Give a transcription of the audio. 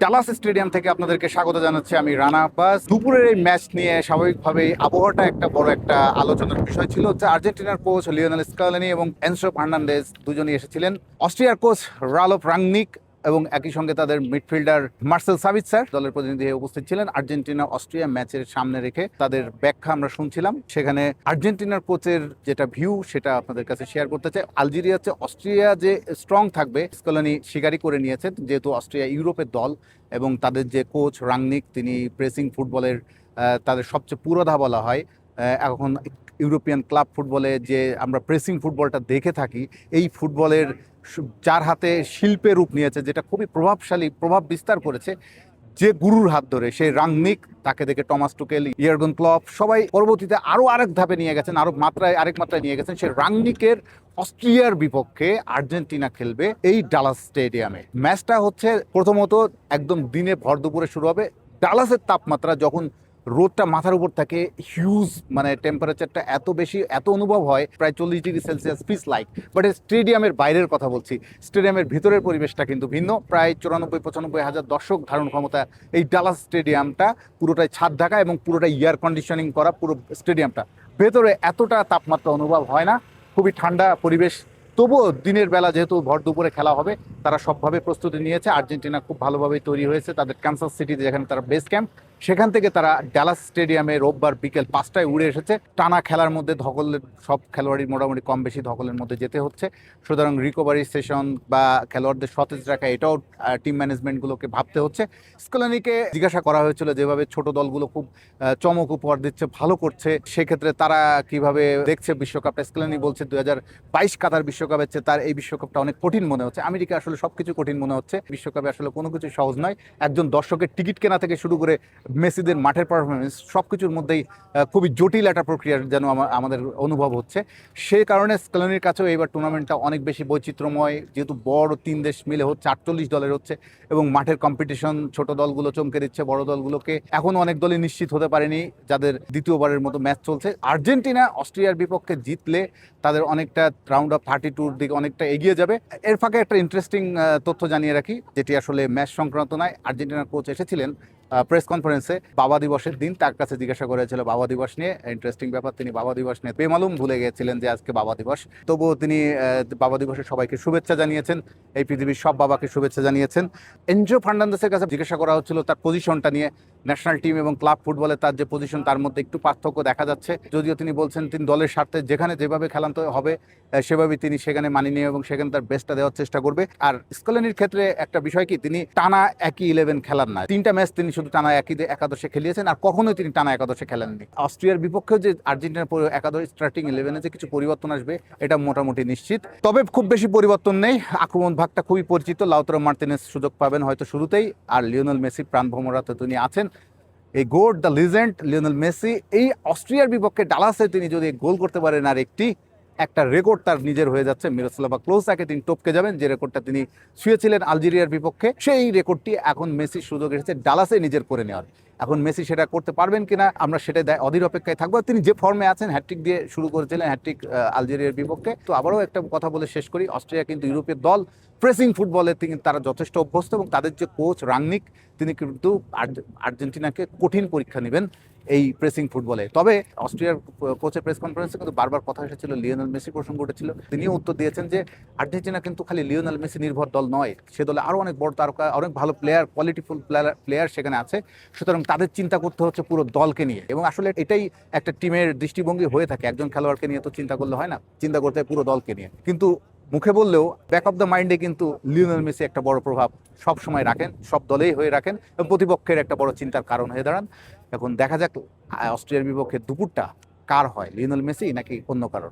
Dallas stadium থেকে আপনাদেরকে স্বাগত জানাচ্ছি আমি রানা আব্বাস। দুপুরের এই ম্যাচ নিয়ে স্বাভাবিকভাবেই আবহাওয়াটা একটা বড় একটা আলোচনার বিষয় ছিল। হচ্ছে আর্জেন্টিনার কোচ লিওনেল স্কালোনি এবং এনসো ফার্নান্ডেজ দুজনই এসেছিলেন। অস্ট্রিয়ার কোচ রালফ রাংনিক এবং একই সঙ্গে তাদের মিডফিল্ডার মার্সেল সাবিৎসার দলের প্রতিনিধি হয়ে উপস্থিত ছিলেন। আর্জেন্টিনা অস্ট্রিয়া ম্যাচের সামনে রেখে তাদের ব্যাখ্যা আমরা শুনছিলাম। সেখানে আর্জেন্টিনার কোচের যেটা ভিউ সেটা আপনাদের কাছে শেয়ার করতে চাই। আলজেরিয়া অস্ট্রিয়া যে স্ট্রং থাকবে স্কলনি স্বীকারই করে নিয়েছেন, যেহেতু অস্ট্রিয়া ইউরোপের দল এবং তাদের যে কোচ রাংনিক তিনি প্রেসিং ফুটবলের তাদের সবচেয়ে পুরোধা বলা হয়। এখন ইউরোপিয়ান ক্লাব ফুটবলে যে আমরা প্রেসিং ফুটবলটা দেখে থাকি, এই ফুটবলের যার হাতে শিল্পের রূপ নিয়েছে, যেটা খুবই প্রভাবশালী প্রভাব বিস্তার করেছে যে গুরুর হাত ধরে, সেই রাংনিক, তাকে দেখে টমাস টুকেল, ইয়র্গেন ক্লপ সবাই পরবর্তীতে আরও আরেক ধাপে নিয়ে গেছেন, আরেক মাত্রায় নিয়ে গেছেন। সেই রাংনিকের অস্ট্রিয়ার বিপক্ষে আর্জেন্টিনা খেলবে এই ডালাস স্টেডিয়ামে। ম্যাচটা হচ্ছে প্রথমত একদম দিনে ভর দুপুরে শুরু হবে। ডালাসের তাপমাত্রা যখন রোদটা মাথার উপর থাকে, হিউজ মানে টেম্পারেচারটা এত বেশি, এত অনুভব হয়, প্রায় 40 degree Celsius feels like. But স্টেডিয়ামের বাইরের কথা বলছি, স্টেডিয়ামের ভিতরের পরিবেশটা কিন্তু ভিন্ন। প্রায় 94-95 হাজার দর্শক ধারণ ক্ষমতা এই ডালাস স্টেডিয়ামটা, পুরোটাই ছাদ ঢাকা এবং পুরোটাই এয়ার কন্ডিশনিং করা পুরো স্টেডিয়ামটা। ভেতরে এতটা তাপমাত্রা অনুভব হয় না, খুবই ঠান্ডা পরিবেশ। তবুও দিনের বেলা যেহেতু ভর দুপুরে খেলা হবে, তারা সবভাবে প্রস্তুতি নিয়েছে। আর্জেন্টিনা খুব ভালোভাবেই তৈরি হয়েছে। তাদের ক্যানসাস সিটিতে, যেখানে তারা বেস ক্যাম্প, সেখান থেকে তারা ডালাস স্টেডিয়ামে রোববার বিকেল 5টায় উড়ে এসেছে। টানা খেলার মধ্যে ধকলের সব খেলোয়াড়ই মোটামুটি কম বেশি ধকলের মধ্যে যেতে হচ্ছে। সুতরাং রিকভারি সেশন বা খেলোয়াড়দের সতেজ রাখা, এটাও টিম ম্যানেজমেন্টগুলোকে ভাবতে হচ্ছে। স্কলোনিকে জিজ্ঞাসা করা হয়েছিল যেভাবে ছোট দলগুলো খুব চমক উপহার দিচ্ছে, ভালো করছে, সেক্ষেত্রে তারা কিভাবে দেখছে বিশ্বকাপটা। স্কলোনি বলছে 2022 কাতার বিশ্বকাপের চেয়ে তার এই বিশ্বকাপটা অনেক কঠিন মনে হচ্ছে। আমেরিকা আসলে সবকিছু কঠিন মনে হচ্ছে, বিশ্বকাপে আসলে কোনো কিছু সহজ নয়। একজন দর্শকের টিকিট কেনা থেকে শুরু করে মেসিদের মাঠের পারফরমেন্স, সবকিছুর মধ্যেই খুবই জটিল একটা প্রক্রিয়া যেন আমাদের অনুভব হচ্ছে। সেই কারণে স্কলোনির কাছেও এইবার টুর্নামেন্টটা অনেক বেশি বৈচিত্র্যময়, যেহেতু বড় 3 দেশ মিলে হচ্ছে, 48 দলের হচ্ছে এবং মাঠের কম্পিটিশন ছোট দলগুলো চমকে দিচ্ছে বড় দলগুলোকে। এখনও অনেক দলই নিশ্চিত হতে পারেনি, যাদের দ্বিতীয়বারের মতো ম্যাচ চলছে। আর্জেন্টিনা অস্ট্রিয়ার বিপক্ষে জিতলে তাদের অনেকটা রাউন্ড অফ 32 দিকে অনেকটা এগিয়ে যাবে। এর ফাঁকে একটা ইন্টারেস্টিং তথ্য জানিয়ে রাখি, যেটি আসলে ম্যাচ সংক্রান্ত নয়। আর্জেন্টিনার কোচ এসেছিলেন প্রেস কনফারেন্সে বাবা দিবসের দিন, তার কাছে জিজ্ঞাসা করেছিল বাবা দিবস নিয়ে। ইন্টারেস্টিং ব্যাপার, তিনি বাবা দিবস নিয়ে বেমালুম ভুলে গিয়েছিলেন যে আজকে বাবা দিবস। তবুও তিনি বাবা দিবসে সবাইকে শুভেচ্ছা জানিয়েছেন, এই পৃথিবীর সব বাবাকে শুভেচ্ছা জানিয়েছেন। এনজো ফার্নান্দেসের কাছে জিজ্ঞাসা করা হচ্ছিল তার পজিশনটা নিয়ে। ন্যাশনাল টিম এবং ক্লাব ফুটবলে তার যে পজিশন, তার মধ্যে একটু পার্থক্য দেখা যাচ্ছে, যদিও তিনি বলছেন তিনি দলের স্বার্থে যেখানে যেভাবে খেলাতে হবে সেভাবে তিনি সেখানে মানিয়ে নিয়ে এবং সেখানে তার বেস্টটা দেওয়ার চেষ্টা করবে। আর স্কলোনির ক্ষেত্রে একটা বিষয় কি, তিনি টানা একই 11 খেলার না, 3টা ম্যাচ তিনি শুধু টানা একই একাদশে খেলিয়েছেন, আর কখনোই তিনি টানা একাদশে খেলেননি। অস্ট্রিয়ার বিপক্ষেও যে আর্জেন্টিনার একাদশ স্টার্টিং 11-এ যে কিছু পরিবর্তন আসবে এটা মোটামুটি নিশ্চিত। তবে খুব বেশি পরিবর্তন নেই। আক্রমণ ভাগটা খুবই পরিচিত। লাউতারো মার্টিনেজ সুযোগ পাবেন হয়তো শুরুতেই, আর লিওনেল মেসি প্রাণভোমরাতে তিনি আছেন। এই goat the legend Lionel Messi এই অস্ট্রিয়ার বিপক্ষে ডালাসে তিনি যদি গোল করতে পারেন, আর একটা রেকর্ড তার নিজের হয়ে যাচ্ছে। মিরোস্লাভা ক্লোসাকে তিনি টপকে যাবেন, যে রেকর্ডটা তিনি ছুঁয়েছিলেন আলজেরিয়ার বিপক্ষে। সেই রেকর্ডটি এখন মেসির সুযোগ এসেছে ডালাসে নিজের করে নেওয়ার। এখন মেসি সেটা করতে পারবেন কিনা আমরা সেটাই অধীর অপেক্ষায় থাকবো। তিনি যে ফর্মে আছেন, হ্যাটট্রিক দিয়ে শুরু করেছিলেন, হ্যাটট্রিক আলজেরিয়ার বিপক্ষে। তো আবারও একটা কথা বলে শেষ করি, অস্ট্রিয়া কিন্তু ইউরোপের দল, প্রেসিং ফুটবলে তারা যথেষ্ট অভ্যস্ত এবং তাদের যে কোচ রাংনিক, তিনি কিন্তু আর্জেন্টিনাকে কঠিন পরীক্ষা নেবেন এই প্রেসিং ফুটবলে। তবে অস্ট্রিয়ার কোচের প্রেস কনফারেন্সে কিন্তু বারবার কথা এসেছিল, লিওনেল মেসি প্রসঙ্গ উঠেছিল। তিনিও উত্তর দিয়েছেন যে আর্জেন্টিনা কিন্তু খালি লিওনেল মেসি নির্ভর দল নয়, সে দলে আরও অনেক বড় তারকা, অনেক ভালো প্লেয়ার, কোয়ালিটিফুল প্লেয়ার সেখানে আছে। সুতরাং তাদের চিন্তা করতে হচ্ছে পুরো দলকে নিয়ে, এবং আসলে এটাই একটা টিমের দৃষ্টিভঙ্গি হয়ে থাকে। একজন খেলোয়াড়কে নিয়ে তো চিন্তা করলে হয় না, চিন্তা করতে হয় পুরো দলকে নিয়ে। কিন্তু মুখে বললেও ব্যাক অফ দ্য মাইন্ডে কিন্তু লিওনেল মেসি একটা বড় প্রভাব সব সময় রাখেন, সব দলেই হয়ে রাখেন এবং প্রতিপক্ষের একটা বড় চিন্তার কারণ হয়ে দাঁড়ান। এখন দেখা যাক অস্ট্রিয়ার বিপক্ষে দুপুরটা কার হয়, লিওনেল মেসি নাকি অন্য কারণ।